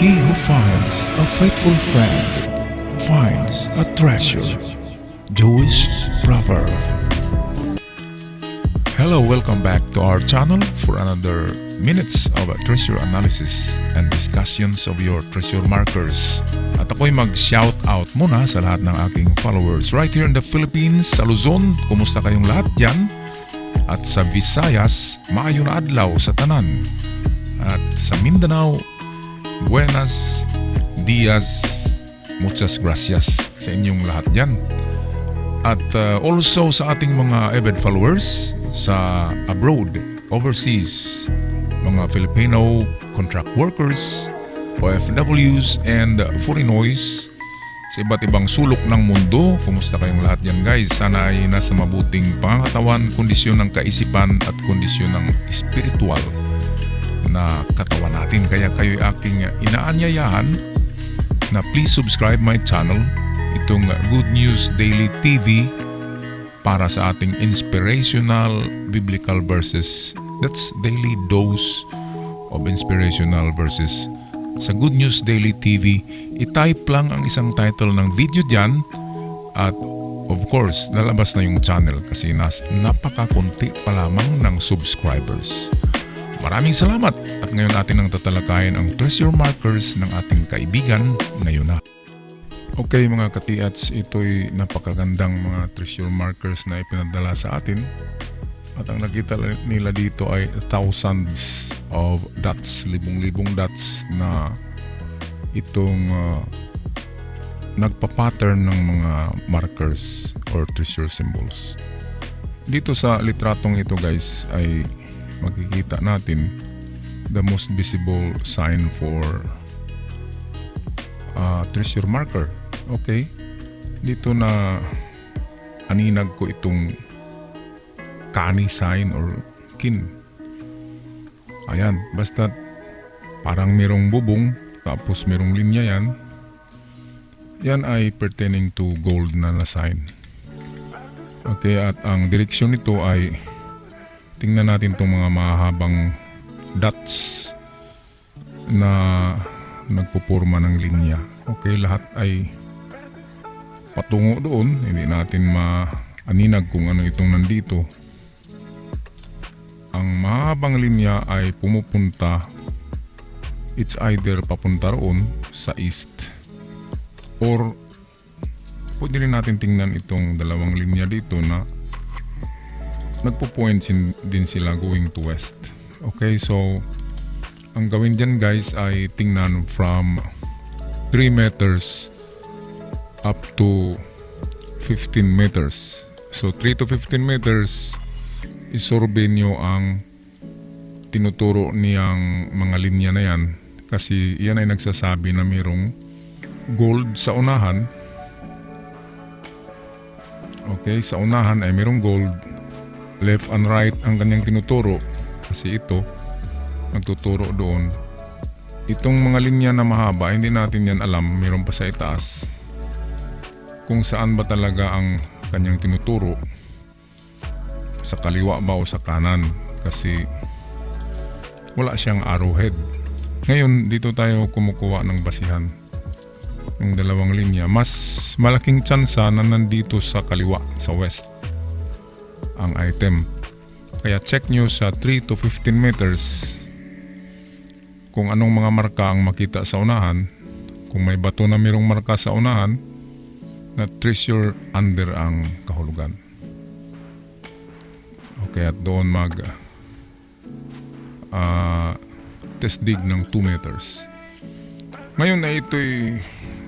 He who finds a faithful friend finds a treasure. Jewish proverb. Hello, welcome back to our channel for another minutes of treasure analysis and discussions of your treasure markers. At ako'y mag-shout out muna sa lahat ng aking followers right here in the Philippines, sa Luzon. Kumusta kayong lahat dyan? At sa Visayas, maayong na adlaw sa tanan. At sa Mindanao, buenas dias, muchas gracias sa inyong lahat dyan. At also sa ating mga avid followers sa abroad, overseas, mga Filipino contract workers, OFWs, and foreignois sa iba't ibang sulok ng mundo. Kumusta kayong lahat dyan, guys? Sana ay nasa mabuting pangangatawan, kondisyon ng kaisipan at kondisyon ng spiritual na katawan natin. Kaya kayo'y aking inaanyayahan na please subscribe my channel, itong Good News Daily TV, para sa ating inspirational biblical verses. That's daily dose of inspirational verses. Sa Good News Daily TV, i-type lang ang isang title ng video dyan at of course, lalabas na yung channel kasi napakakunti pa lamang ng subscribers. Maraming salamat at ngayon natin ang tatalakayin ang treasure markers ng ating kaibigan ngayon na. Okay mga katiats, ito'y napakagandang mga treasure markers na ipinadala sa atin. At ang nakita nila dito ay thousands of dots, libong-libong dots na itong nagpa-pattern ng mga markers or treasure symbols. Dito sa litratong ito, guys, ay makikita natin the most visible sign for treasure marker. Okay, dito na aninag ko itong kani sign or kin. Ayan, basta parang merong bubong tapos merong linya yan. Yan ay pertaining to gold na sign. Okay, at ang direksyon nito ay tingnan natin itong mga mahabang dots na nagpupurma ng linya. Okay, lahat ay patungo doon. Hindi natin maaninag kung ano itong nandito. Ang mahabang linya ay pumupunta, it's either papunta roon sa east or pwede rin natin tingnan itong dalawang linya dito na nagpo-point din sila going to west. Okay, so ang gawin dyan, guys, ay tingnan from 3 meters up to 15 meters. So 3 to 15 meters, isurvey nyo ang tinuturo niyang mga linya na yan kasi yan ay nagsasabi na mayroong gold sa unahan. Okay, sa unahan ay mayroong gold, left and right ang kanyang tinuturo kasi ito nagtuturo doon. Itong mga linya na mahaba, hindi natin yan alam, mayroon pa sa itaas kung saan ba talaga ang kanyang tinuturo, sa kaliwa ba o sa kanan, kasi wala siyang arrowhead. Ngayon dito tayo kumukuha ng basihan ng dalawang linya. Mas malaking tsansa na nandito sa kaliwa, sa west ang item. Kaya check nyo sa 3 to 15 meters kung anong mga marka ang makita sa unahan. Kung may bato na mayroong marka sa unahan, na treasure under ang kahulugan. Okay, at doon mag test dig ng 2 meters. Ngayon na ito'y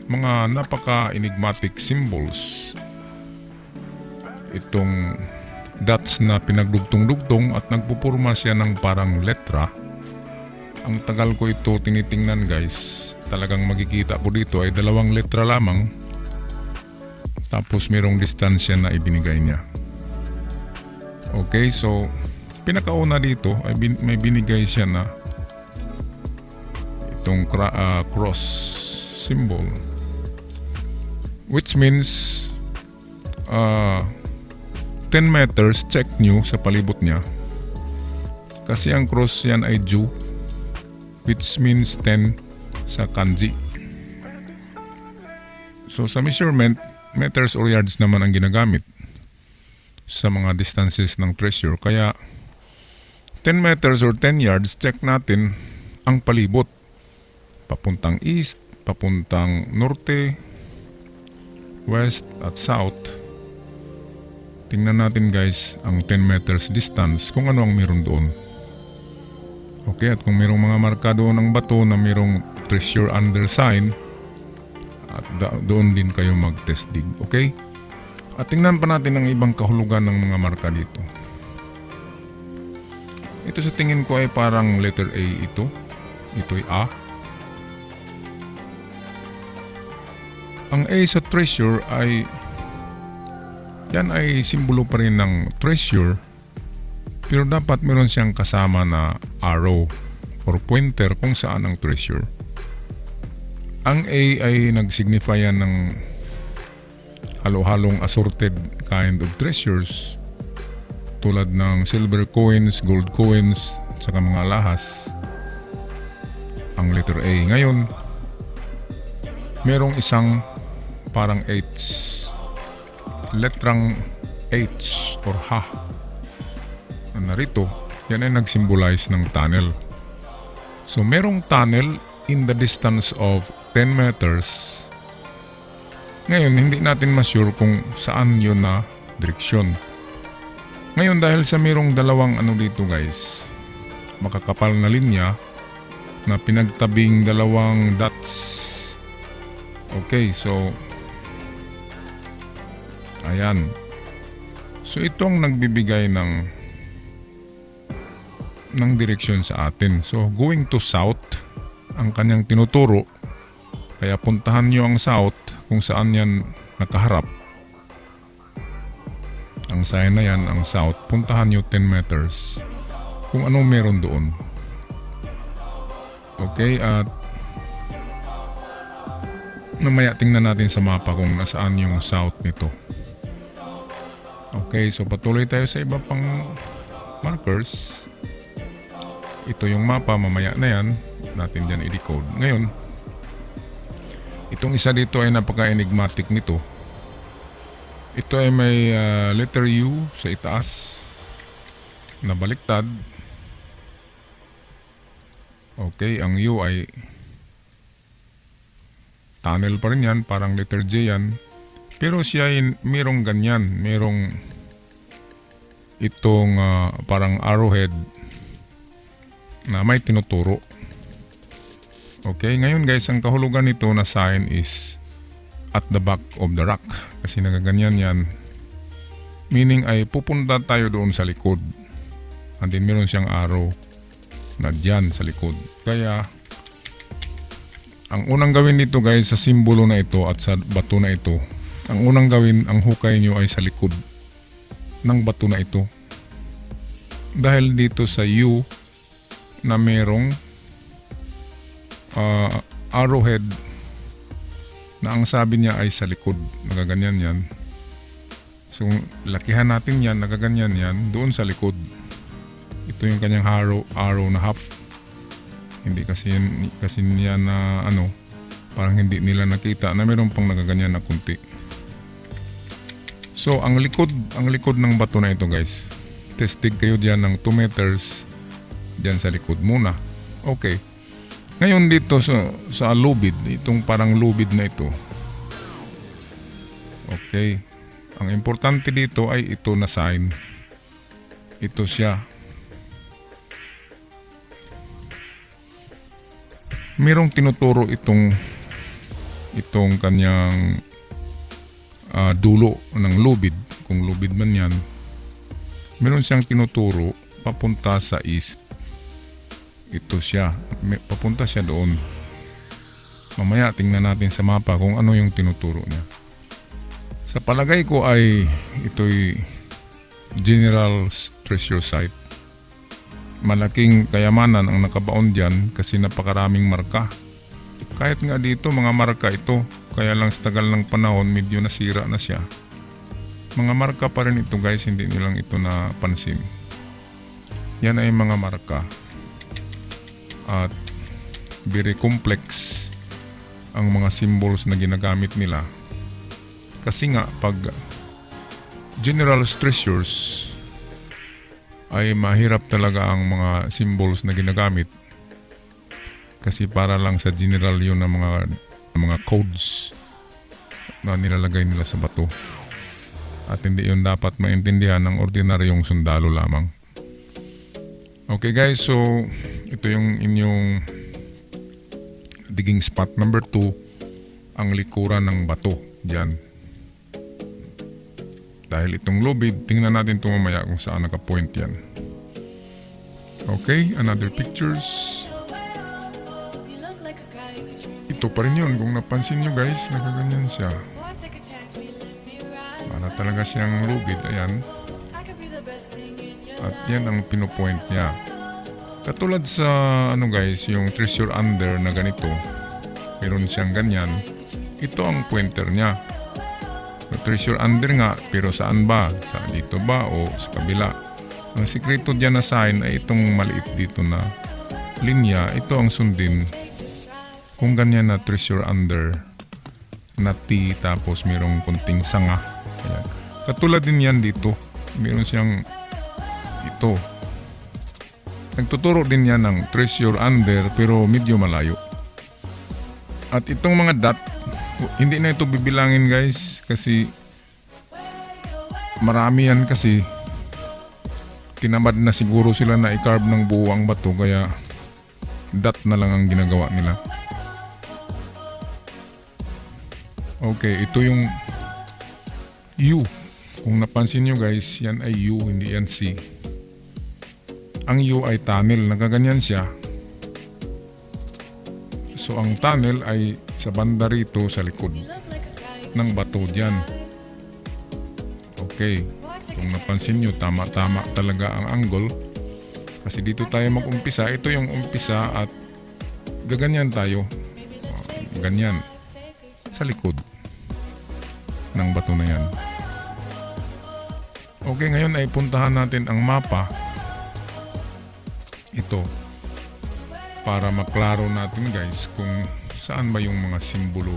mga napaka-enigmatic symbols. Itong dots na pinagdugtong-dugtong at nagpupurma siya ng parang letra. Ang tagal ko ito tinitingnan, guys. Talagang makikita ko dito ay 2 letra lamang. Tapos mayroong distansya na ibinigay niya. Okay, so pinakauna dito ay may binigay siya na itong cross symbol, which means 10 meters, check nyo sa palibot niya kasi ang cross yan ay Jew, which means 10 sa kanji. So sa measurement, meters or yards naman ang ginagamit sa mga distances ng treasure. Kaya 10 meters or 10 yards, check natin ang palibot. Papuntang east, papuntang norte, west at south. Tingnan natin guys ang 10 meters distance kung ano ang meron doon. Okay, at kung mayroong mga marka doon ng bato na mayroong treasure under sign, at doon din kayo mag-test dig. Okay? At tingnan pa natin ang ibang kahulugan ng mga marka dito. Ito sa tingin ko ay parang letter A ito. Ito ay A. Ang A sa treasure ay yan ay simbolo pa rin ng treasure, pero dapat meron siyang kasama na arrow or pointer kung saan ang treasure. Ang A ay nagsignify yan ng halo-halong assorted kind of treasures tulad ng silver coins, gold coins, at saka mga alahas. Ang letter A. Ngayon, merong isang parang H, letrang H or H na narito. Yan ay nagsymbolize ng tunnel. So merong tunnel in the distance of 10 meters. Ngayon, hindi natin ma-sure kung saan yun na direksyon. Ngayon, dahil sa mayroong dalawang dito guys, makakapal na linya na pinagtabing dalawang dots. Okay, so ayan. So itong nagbibigay ng direksyon sa atin. So going to south ang kanyang tinuturo. Kaya puntahan nyo ang south kung saan yan nakaharap. Ang sign na yan, ang south. Puntahan nyo 10 meters kung anong meron doon. Okay, at mamaya tingnan natin sa mapa kung nasaan yung south nito. Okay, so patuloy tayo sa iba pang markers. Ito yung mapa, mamaya na yan natin dyan i-decode. Ngayon, itong isa dito ay napaka-enigmatic nito. Ito ay may letter U sa itaas na baliktad. Okay, ang U ay tunnel pa rin yan, parang letter J yan. Pero siya ay merong ganyan, merong itong parang arrowhead na may tinuturo. Okay, ngayon guys, ang kahulugan nito na sign is at the back of the rock. Kasi nagaganyan yan. Meaning ay pupunta tayo doon sa likod. And then meron siyang arrow na dyan sa likod. Kaya ang unang gawin nito guys sa simbolo na ito at sa bato na ito, ang unang gawin, ang hukay nyo ay sa likod ng bato na ito. Dahil dito sa U na merong arrowhead na ang sabi niya ay sa likod, nagaganyan yan. So lakihan natin yan, nagaganyan yan doon sa likod. Ito yung kanyang arrow na half. Hindi kasi yan na parang hindi nila nakita na meron pang nagaganyan na kunti. So ang likod ng bato na ito guys, testig kayo diyan ng 2 meters diyan sa likod muna. Okay. Ngayon dito sa lubid, itong parang lubid na ito. Okay. Ang importante dito ay ito na sign. Ito siya. Merong tinuturo itong kanyang dulo ng lubid. Kung lubid man yan, meron siyang tinuturo papunta sa east. Ito siya, papunta siya doon. Mamaya tingnan natin sa mapa kung ano yung tinuturo niya. Sa palagay ko ay ito'y General Treasure Site. Malaking kayamanan ang nakabaon dyan kasi napakaraming marka. Kahit nga dito mga marka ito, kaya lang sa tagal ng panahon medyo nasira na siya. Mga marka pa rin ito guys, hindi nilang ito napansin. Yan ay mga marka. At very complex ang mga symbols na ginagamit nila. Kasi nga pag general treasures ay mahirap talaga ang mga symbols na ginagamit. Kasi para lang sa general yun ng mga codes na nilalagay nila sa bato. At hindi yun dapat maintindihan ng ordinaryong sundalo lamang. Okay guys, so ito yung inyong digging spot number 2, ang likuran ng bato dyan. Dahil itong lubid, tingnan natin ito mamaya kung saan nakapoint yan. Okay, another pictures. Ito pa rin yun, kung napansin nyo guys, nakaganyan siya. Para talaga siyang lubid, ayan. At yan ang pinopoint niya. Katulad sa guys, yung treasure under na ganito, meron siyang ganyan. Ito ang pointer niya. Treasure under nga, pero saan ba? Sa dito ba o sa kabila? Ang sikreto diyan na sign ay itong maliit dito na linya. Ito ang sundin kung ganyan na treasure under na T tapos mayroong kunting sanga. Ayan. Katulad din yan dito. Meron siyang ito. Nagtuturo din yan ng treasure under pero medyo malayo. At itong mga dot, hindi na ito bibilangin guys kasi marami yan kasi tinamad na siguro sila na i-carve ng buo ang bato kaya dot na lang ang ginagawa nila. Okay, ito yung U. Kung napansin nyo guys, yan ay U, hindi yan C. Ang U ay tunnel, nagaganyan siya. So ang tunnel ay sa banda rito sa likod ng bato dyan. Okay, kung napansin nyo, tama-tama talaga ang angle. Kasi dito tayo mag-umpisa. Ito yung umpisa at gaganyan tayo. Ganyan. Sa likod ng bato na yan. Okay, ngayon ay puntahan natin ang mapa. Ito. Para maklaro natin guys kung saan ba yung mga simbolo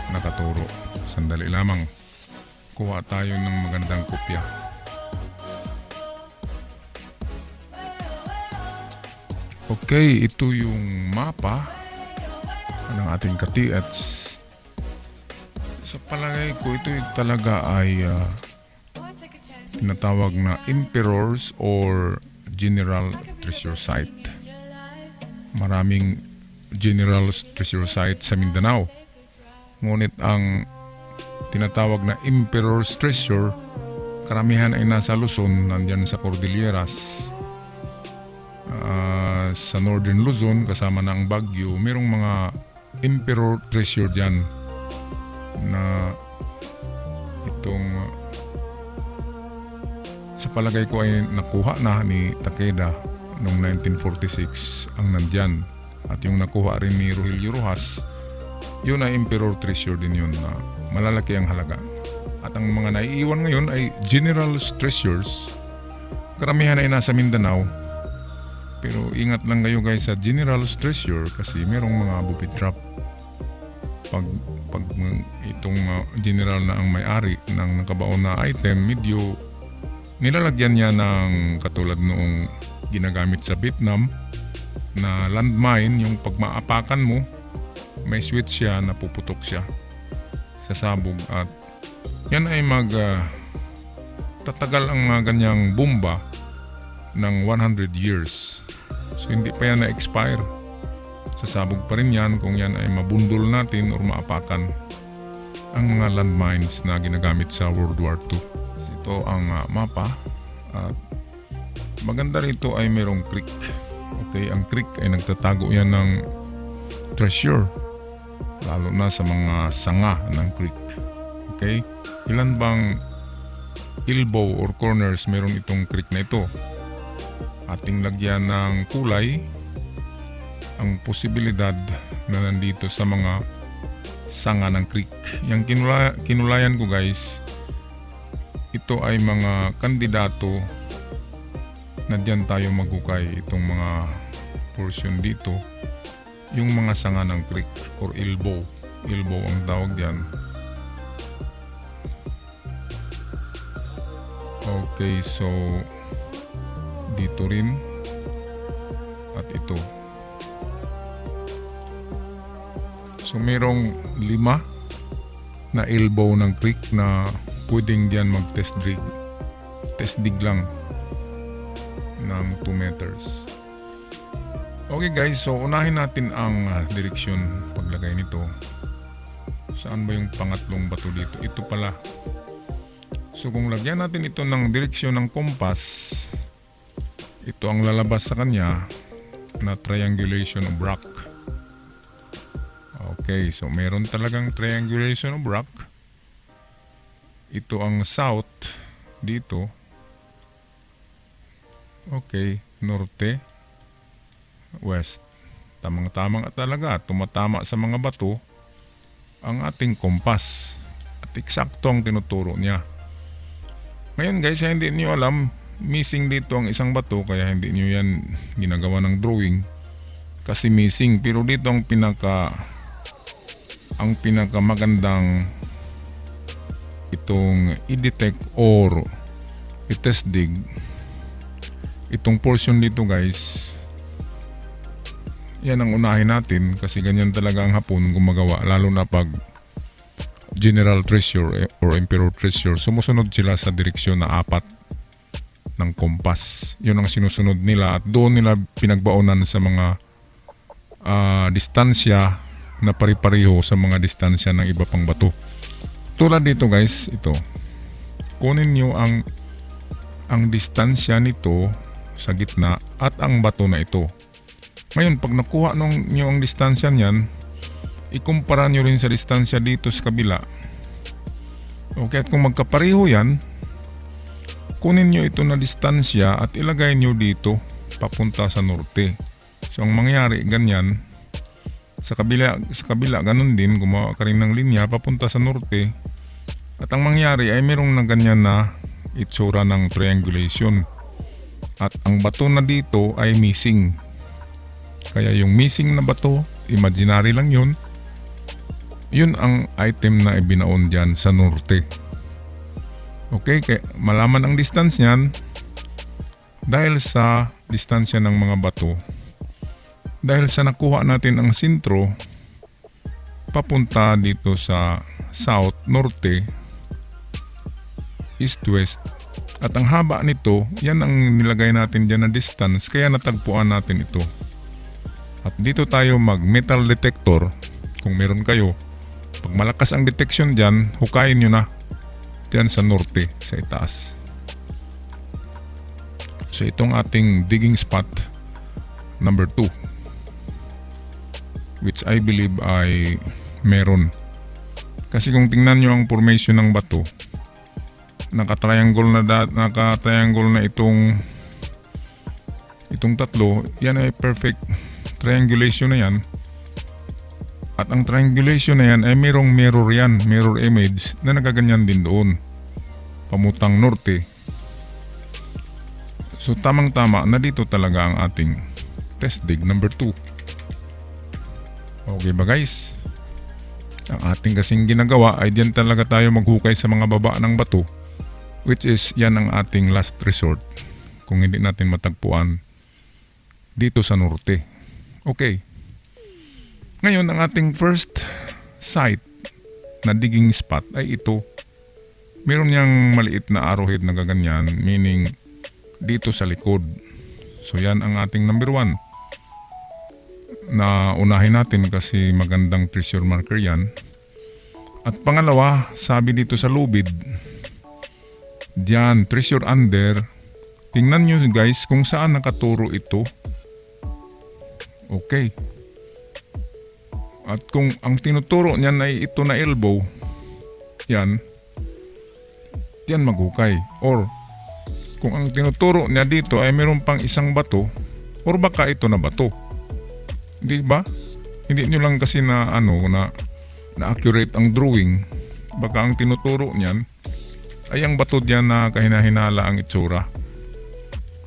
nakaturo. Sandali lamang. Kuha tayo ng magandang kopya. Okay, ito yung mapa ng ating ka-TH. Sa palagay ko, ito talaga ay tinatawag na emperors or general treasure site. Maraming general treasure site sa Mindanao. Ngunit ang tinatawag na emperor's treasure, karamihan ay nasa Luzon, nandyan sa Cordilleras. Sa Northern Luzon, kasama na ang Baguio, mayroong mga emperor treasure dyan na itong sa palagay ko ay nakuha na ni Takeda noong 1946 ang nandyan. At yung nakuha rin ni Rogelio Rojas, yun ay emperor treasure din yun na malalaki ang halaga. At ang mga naiiwan ngayon ay general treasures. Karamihan ay nasa Mindanao. Pero ingat lang kayo guys sa general treasure kasi merong mga booby trap. Pag itong general na ang may-ari ng nakabaon na item, medyo nilalagyan niya ng katulad noong ginagamit sa Vietnam na landmine, yung pag maapakan mo may switch siya na puputok siya sa sabog at yan ay tatagal ang mga ganyang bomba ng 100 years. So hindi pa yan na-expire. Sasabog pa rin yan kung yan ay mabundol natin or maapakan ang mga landmines na ginagamit sa World War II. Ito ang mapa at maganda rito ay mayroong creek. Okay, ang creek ay nagtatago yan ng treasure lalo na sa mga sanga ng creek. Okay, ilan bang elbow or corners meron itong creek na ito? Ating lagyan ng kulay ang posibilidad na nandito sa mga sanga ng creek. Yung kinulayan ko guys, ito ay mga kandidato na diyan tayo maghukay. Itong mga portion dito yung mga sanga ng creek or elbow. Elbow ang tawag diyan. Okay, so dito rin at ito. So merong 5 na elbow ng creek na pwedeng diyan mag-test dig. Test dig lang ng 2 meters. Okay guys, so unahin natin ang direksyon paglagay nito. Saan ba yung pangatlong bato dito? Ito pala. So kung lagyan natin ito ng direksyon ng compass, ito ang lalabas sa kanya na triangulation of rock. Okay, so meron talagang triangulation of rock. Ito ang south dito. Okay, norte, west. Tamang-tamang talaga, tumatama sa mga bato ang ating kompas. At eksakto ang tinuturo niya. Ngayon guys, hindi niyo alam, missing dito ang isang bato, kaya hindi niyo yan ginagawa ng drawing. Kasi missing, pero dito ang pinakamagandang itong i-detect or i-test dig. Itong portion dito guys, yan ang unahin natin kasi ganyan talaga ang Hapon gumagawa, lalo na pag General Treasure or Emperor Treasure, sumusunod sila sa direksyon na 4 ng kompas. Yun ang sinusunod nila at doon nila pinagbaonan sa mga distansya na pari-pareho sa mga distansya ng iba pang bato. Tulad dito guys, ito. Kunin nyo ang distansya nito sa gitna at ang bato na ito. Ngayon, pag nakuha nyo ang distansya niyan, ikumpara nyo rin sa distansya dito sa kabila. Okay, at kung magkapareho yan, kunin nyo ito na distansya at ilagay nyo dito papunta sa norte. So ang mangyari ganyan, sa kabila ganun din, gumawa ka rin ng linya papunta sa norte. At ang mangyari ay merong na ganyan na itsura ng triangulation. At ang bato na dito ay missing. Kaya yung missing na bato, imaginary lang yun. Yun ang item na ibinaon dyan sa norte. Okay, kaya malaman ang distance niyan dahil sa distansya ng mga bato. Dahil sa nakuha natin ang sentro papunta dito sa south, norte, east, west. At ang haba nito, yan ang nilagay natin dyan na distance, kaya natagpuan natin ito. At dito tayo mag metal detector kung meron kayo. Pag malakas ang detection dyan, hukayin nyo na dyan sa norte, sa itaas. So itong ating digging spot number 2, which I believe ay meron. Kasi kung tingnan nyo ang formation ng bato, naka-triangle na itong tatlo, yan ay perfect triangulation na yan. At ang triangulation na yan ay merong mirror yan, mirror image na nagaganyan din doon pamutang norte. So tamang-tama na dito talaga ang ating test dig number 2. Okay ba guys? Ang ating kasing ginagawa ay diyan talaga tayo maghukay sa mga baba ng bato, which is yan ang ating last resort kung hindi natin matagpuan dito sa norte. Okay. Ngayon, ang ating first site na digging spot ay ito. Meron niyang maliit na arrowhead na gaganyan, meaning dito sa likod. So yan ang ating number 1 na unahin natin kasi magandang treasure marker yan. At pangalawa, sabi dito sa lubid, diyan, treasure under. Tingnan nyo guys kung saan nakaturo ito. Okay. At kung ang tinuturo niyan ay ito na elbow, yan maghukay. Or kung ang tinuturo niya dito ay mayroon pang isang bato, or baka ito na bato. Di ba? Hindi nyo lang kasi na accurate ang drawing. Baka ang tinuturo niyan ay ang bato diyan na kahinahinala ang itsura.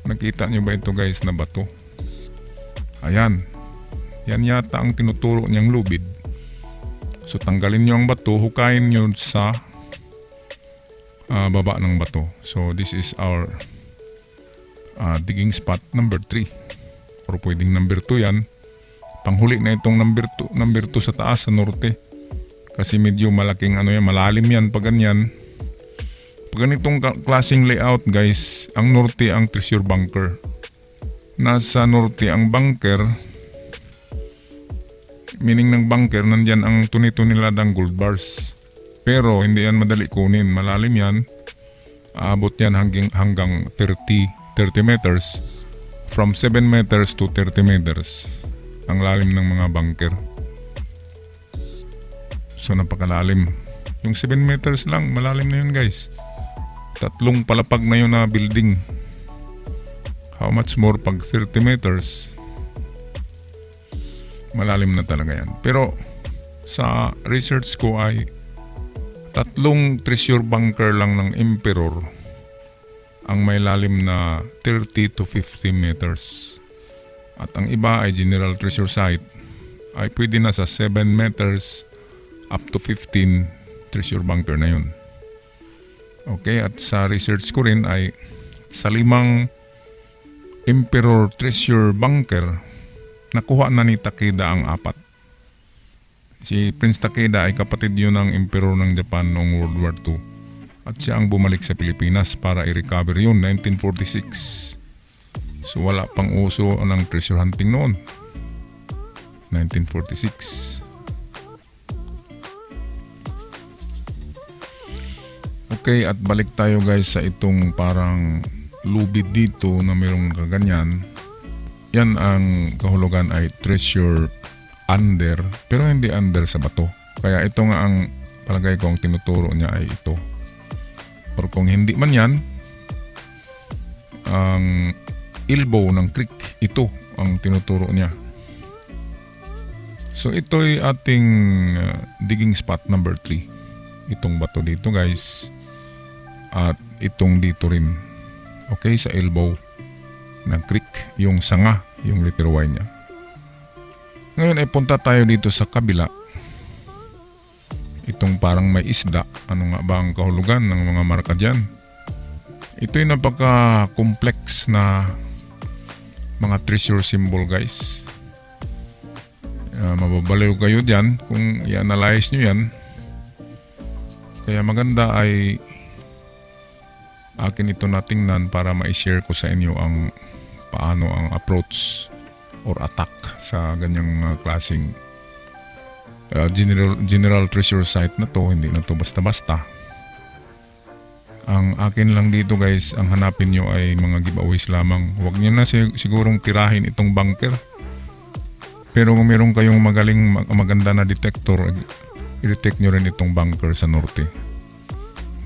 Nakita nyo ba ito guys na bato? Ayan. Yan yata ang tinuturo niyang lubid. So tanggalin nyo ang bato, hukayin nyo sa baba ng bato. So this is our digging spot number 3. Or pwedeng number 2 yan. Panghuli na itong number 2 sa taas, sa norte. Kasi medyo malaking malalim yan pag ganyan. Pag ganitong klaseng layout guys, ang norte ang treasure bunker. Nasa norte ang bunker, meaning ng bunker, nandyan ang tuni-tuniladang gold bars. Pero hindi yan madali kunin, malalim yan. Aabot yan hanggang 30 meters. From 7 meters to 30 meters ang lalim ng mga bunker. So napakalalim. Yung 7 meters lang, malalim na yun guys. 3 palapag na yun na building. How much more pag 30 meters? Malalim na talaga yan. Pero sa research ko ay 3 treasure bunker lang ng Emperor ang may lalim na 30 to 50 meters. At ang iba ay general treasure site ay pwede na sa 7 meters up to 15 treasure bunker na yun. Okay, at sa research ko rin ay sa 5 Emperor treasure bunker, nakuha na ni Takeda ang 4. Si Prince Takeda ay kapatid yun ng Emperor ng Japan noong World War II. At siya ang bumalik sa Pilipinas para i-recover yun, 1946. So wala pang uso ng treasure hunting noon. 1946. Okay, at balik tayo guys sa itong parang lubid dito na mayroong kaganyan. Yan ang kahulugan ay treasure under, pero hindi under sa bato. Kaya ito nga ang palagay ko ang tinuturo niya ay ito. Or kung hindi man yan, ang elbow ng creek, ito ang tinuturo niya. So ito'y ating digging spot number 3. Itong bato dito guys. At itong dito rin. Okay, sa elbow ng creek, yung sanga, yung letter Y niya. Ngayon ay punta tayo dito sa kabila. Itong parang may isda. Ano nga ba ang kahulugan ng mga marka dyan? Ito'y napaka-complex na mga treasure symbol guys. Mababaliw kayo dyan kung i-analyze nyo yan. Kaya maganda ay akin ito natingnan para ma-share ko sa inyo ang paano ang approach or attack sa ganyang klaseng general treasure site na to. Hindi na to basta-basta. Ang akin lang dito guys, ang hanapin nyo ay mga giveaways lamang. Huwag nyo na sigurong tirahin itong bunker. Pero kung meron kayong maganda na detector, i-detect nyo rin itong bunker sa norte.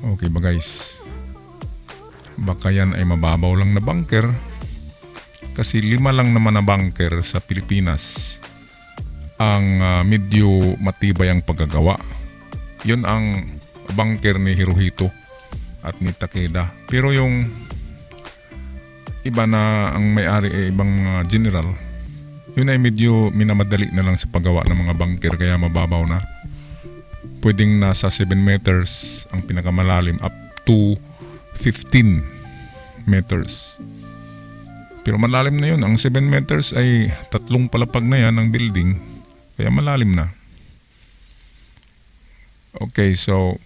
Okay ba guys? Baka yan ay mababaw lang na bunker. Kasi 5 lang naman na bunker sa Pilipinas ang medyo matibay ang paggagawa. Yun ang bunker ni Hirohito at ni Takeda. Pero yung iba na ang may-ari ay ibang general, yun ay medyo minamadali na lang sa paggawa ng mga bunker, kaya mababaw na. Pwedeng nasa 7 meters ang pinakamalalim up to 15 meters. Pero malalim na yun. Ang 7 meters ay 3 palapag na yan ng building. Kaya malalim na. Okay, so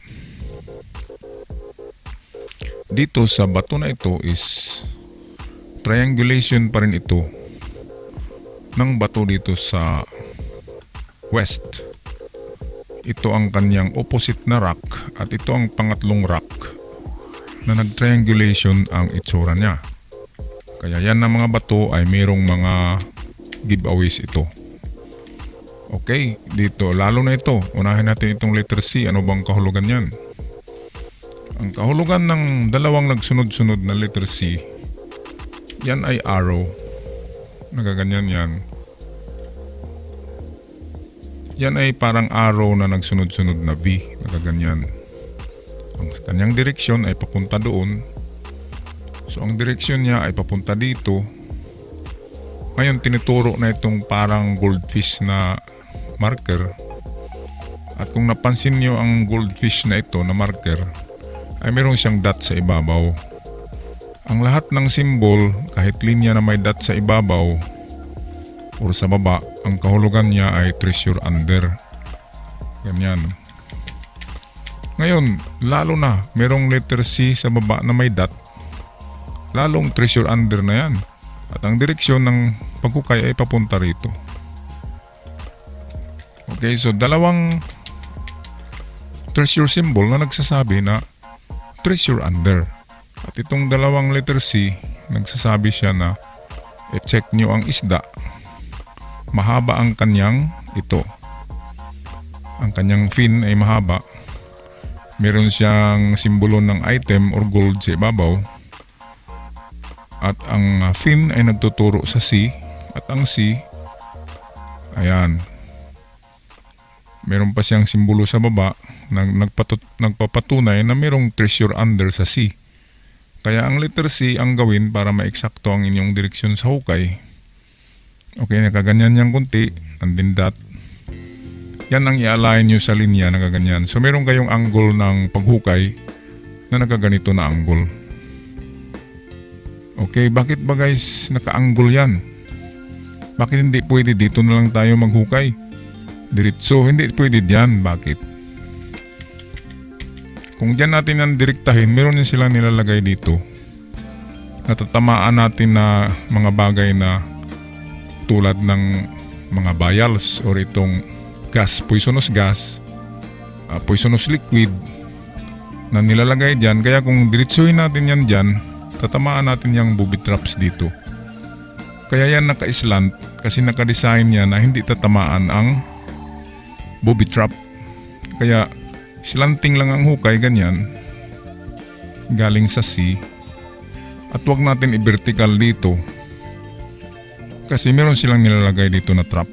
dito sa bato na ito is triangulation pa rin ito ng bato dito sa west. Ito ang kanyang opposite na rock at ito ang pangatlong rock na nag-triangulation ang itsura niya. Kaya yan na mga bato ay mayroong mga giveaways ito. Okay, dito lalo na ito. Unahin natin itong letter C. Ano bang kahulugan yan? Ang kahulugan ng dalawang nagsunod-sunod na letter C, yan ay arrow. Nagaganyan yan. Yan ay parang arrow na nagsunod-sunod na V. Nagaganyan. Ang kanyang direksyon ay papunta doon. So ang direksyon niya ay papunta dito. Ngayon tinuturo na itong parang goldfish na marker. At kung napansin nyo ang goldfish na ito na marker, ay meron siyang dot sa ibabaw. Ang lahat ng symbol, kahit linya na may dot sa ibabaw o sa baba, ang kahulugan niya ay treasure under. Ganyan. Ngayon, lalo na merong letter C sa baba na may dot, lalong treasure under na yan. At ang direksyon ng paghukay ay papunta rito. Okay, so dalawang treasure symbol na nagsasabi na treasure under. At itong dalawang letter C, nagsasabi siya na i-check nyo ang isda. Mahaba ang kanyang ito. Ang kanyang fin ay mahaba. Meron siyang simbolo ng item or gold sa ibabaw. At ang fin ay nagtuturo sa C. At ang C, ayan, meron pa siyang simbolo sa baba na nagpapatunay na merong treasure under sa C. Kaya ang letter C ang gawin para ma-eksakto ang inyong direksyon sa hukay. Okay, nakaganyan niyang kunti, and then dot. Yan ang i-align nyo sa linya na kaganyan. So meron kayong angle ng paghukay na nakaganito na angle. Okay, bakit ba guys naka-angle yan? Bakit hindi pwede dito na lang tayo maghukay? Diretso, hindi pwede diyan. Bakit? Kung diyan natin ang direktahin, meron din silang nilalagay dito. Natatamaan natin na mga bagay na tulad ng mga vials or itong gas, poisonous gas, poisonous liquid na nilalagay diyan. Kaya kung diretsuhin natin yan diyan, tatamaan natin yung booby traps dito. Kaya yan naka-slant kasi naka-design yan na hindi tatamaan ang booby trap. Kaya slanting lang ang hukay, ganyan, galing sa C. At wag natin i-vertical dito kasi meron silang nilalagay dito na trap.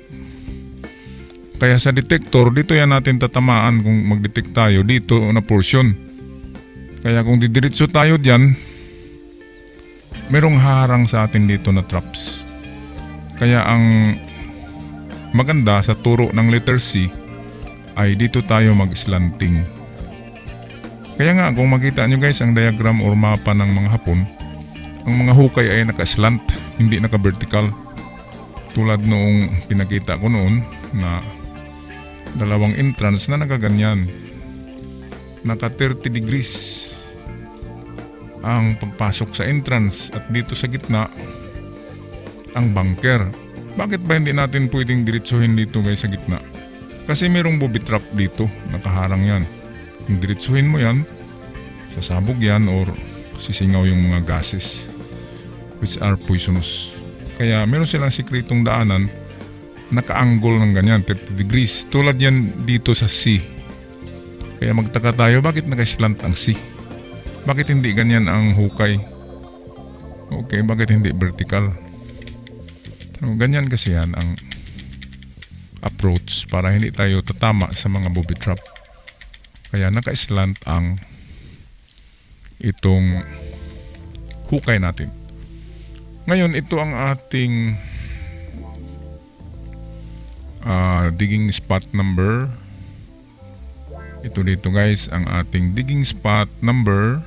Kaya sa detector, dito yan natin tatamaan kung mag-detect tayo dito na portion. Kaya kung didiretso tayo dyan, merong harang sa atin dito na traps. Kaya ang maganda sa turo ng letter C ay dito tayo mag-slanting. Kaya nga kung makita nyo guys ang diagram or mapa ng mga Hapon, ang mga hukay ay naka-slant, hindi naka-vertical. Tulad noong pinakita ko noon na dalawang entrance na nakaganyan. Naka 30 degrees ang pagpasok sa entrance at dito sa gitna ang bunker. Bakit ba hindi natin pwedeng diretsuhin dito guys sa gitna? Kasi merong booby trap dito, nakaharang yan. Kung diretsuhin mo yan, sasabog yan or sisingaw yung mga gases which are poisonous. Kaya meron silang sikretong daanan, naka-angle ng ganyan, 30 degrees. Tulad yan dito sa C. Kaya magtaka tayo, bakit naka-slant ang C? Bakit hindi ganyan ang hukay? Okay, bakit hindi vertical? Ganyan kasi yan ang approach para hindi tayo tatama sa mga booby trap. Kaya naka-slant ang itong hukay natin. Ngayon, ito ang ating digging spot number. Ito dito guys, ang ating digging spot number,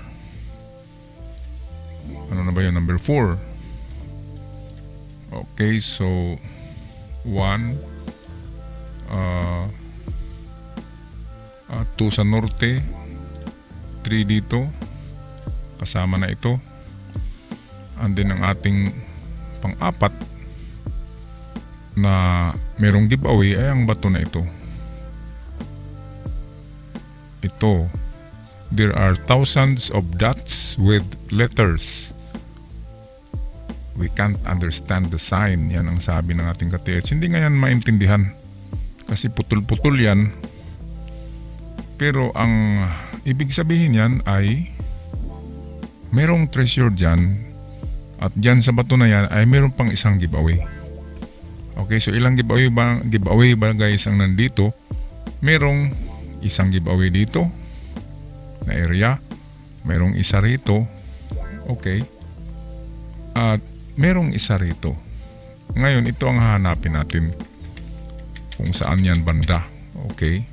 ano na ba yun? Number 4. Okay, so 1, 2 sa norte, 3 dito, kasama na ito. And then ang ating pang-apat na merong giveaway ay ang bato na ito. Ito, there are thousands of dots with letters. We can't understand the sign. Yan ang sabi ng ating ka-TH. Hindi nga yan maintindihan kasi putol-putol yan. Pero ang ibig sabihin yan ay merong treasure dyan at dyan sa bato na yan ay meron pang isang giveaway. Okay, so ilang giveaway ba guys ang nandito? Merong isang giveaway dito na area, merong isa rito, okay, at merong isa rito. Ngayon, ito ang hahanapin natin kung saan yan banda. Okay.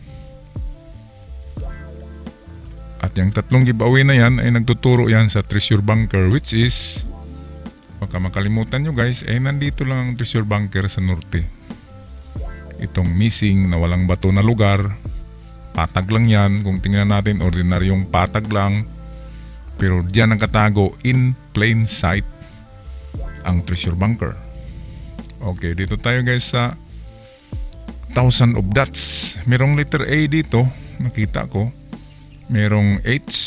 At yung tatlong giveaway na yan ay nagtuturo yan sa treasure bunker, which is, baka makalimutan nyo guys, ay nandito lang ang treasure bunker sa norte. Itong missing na walang bato na lugar, patag lang yan. Kung tingnan natin, ordinaryong patag lang. Pero diyan ang katago in plain sight ang treasure bunker. Okay, dito tayo guys sa Thousand of Dots. Merong letter A dito, nakita ko. Merong H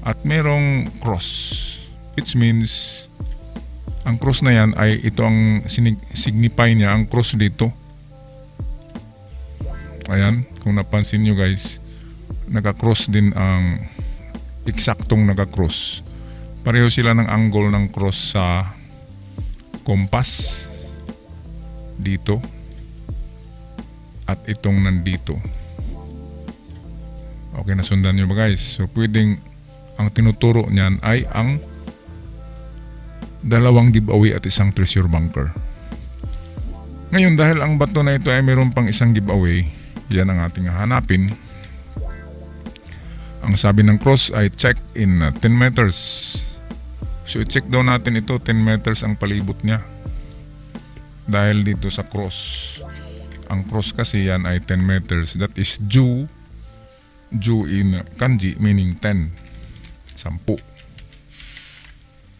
at merong cross, which means ang cross na yan ay ito ang signify niya, ang cross dito. Ayan, kung napansin nyo guys, naka-cross din ang eksaktong naka-cross. Pareho sila ng angle ng cross sa compass dito at itong nandito. Okay, nasundan nyo ba guys? So pwedeng ang tinuturo niyan ay ang dalawang giveaway at isang treasure bunker. Ngayon, dahil ang bato na ito ay mayroon pang isang giveaway, yan ang ating hahanapin. Ang sabi ng cross ay check in 10 meters. So i-check daw natin ito, 10 meters ang palibot niya. Dahil dito sa cross. Ang cross kasi yan ay 10 meters. That is Ju. Ju in kanji meaning 10. 10.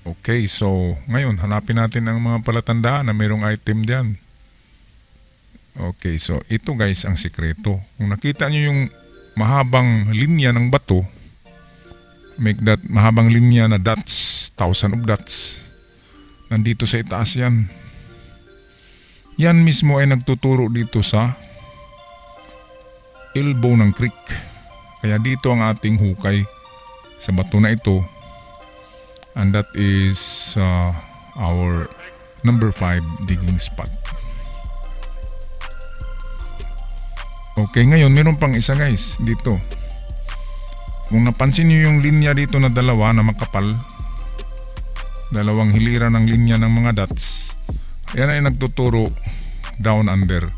Okay, so ngayon hanapin natin ang mga palatandaan na mayroong item diyan. Okay, so ito guys ang sikreto. Kung nakita nyo yung mahabang linya ng bato, make that mahabang linya na dots, 1,000 of dots, nandito sa itaas yan. Yan mismo ay nagtuturo dito sa elbow ng creek. Kaya dito ang ating hukay sa bato na ito. And that is our number 5 digging spot. Okay, ngayon meron pang isa guys dito. Kung napansin nyo yung linya dito na dalawa na makapal, dalawang hilira ng linya ng mga dots, yan ay nagtuturo down under.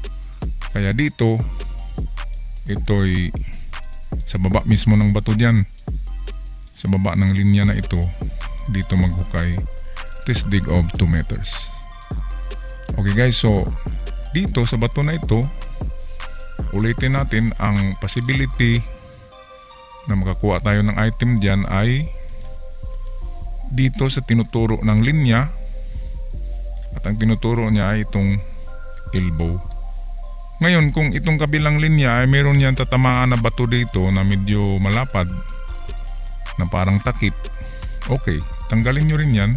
Kaya dito, ito'y sa baba mismo ng bato dyan, sa baba ng linya na ito, dito maghukay. Test dig of 2 meters. Okay guys, so dito sa bato na ito, ulitin natin ang possibility na makakuha tayo ng item dyan ay dito sa tinuturo ng linya, at ang tinuturo niya ay itong elbow. Ngayon, kung itong kabilang linya ay meron yan tatamaan na bato dito na medyo malapad, na parang takip, okay, tanggalin nyo rin yan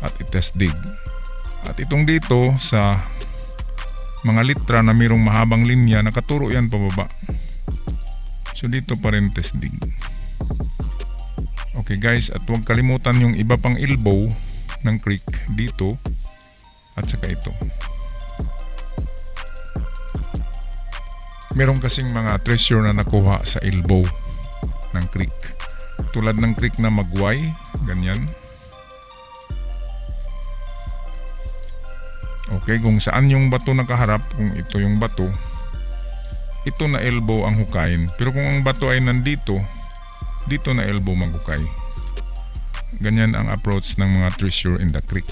at i-test dig. At itong dito sa mga litra na mayroong mahabang linya, nakaturo yan pababa. So dito pa rin test dig. Okay guys, at huwag kalimutan yung iba pang elbow ng creek dito at saka ito. Meron kasing mga treasure na nakuha sa elbow ng creek. Tulad ng creek na Magway, ganyan. Okay, kung saan yung bato nakaharap, kung ito yung bato, ito na elbow ang hukayin. Pero kung ang bato ay nandito, dito na elbow maghukay. Ganyan ang approach ng mga treasure in the creek.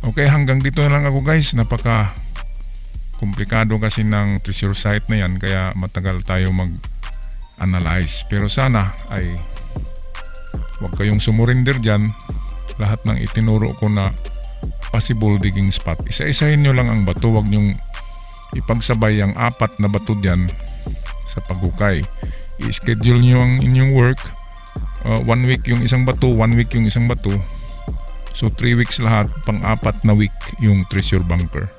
Okay, hanggang dito na lang ako guys. Napaka komplikado kasi ng treasure site na yan, kaya matagal tayo mag-analyze. Pero sana ay huwag kayong sumurinder dyan. Lahat ng itinuro ko na possible digging spot, isa-isahin nyo lang ang bato. Huwag nyong ipagsabay ang 4 na bato dyan sa paghukay. I-schedule nyo ang inyong work. 1 week yung isang bato, 1 week yung isang bato. So 3 weeks lahat, pang-4 na week yung treasure bunker.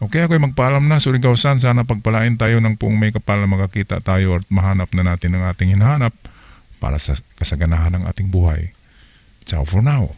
Okay, ako'y magpaalam na. Surigao San, sana pagpalain tayo ng puong may kapal na makakita tayo at mahanap na natin ang ating hinahanap para sa kasaganahan ng ating buhay. Ciao for now.